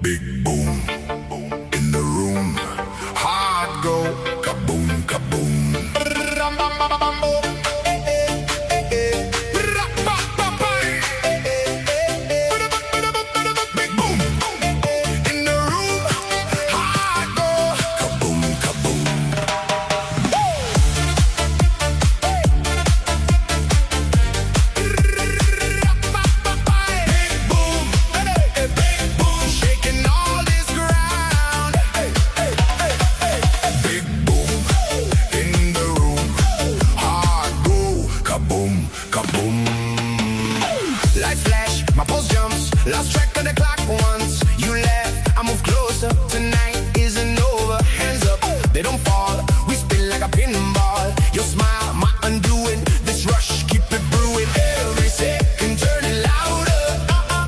Big boom in the room. Heart go kaboom, kaboom. Big boom in the room. Heart go kaboom, kaboom. Big boom, shaking all this ground. Big boom in the room. Heart go kaboom, kaboom. Light flash, my pulse jumps. Lost track of the clock.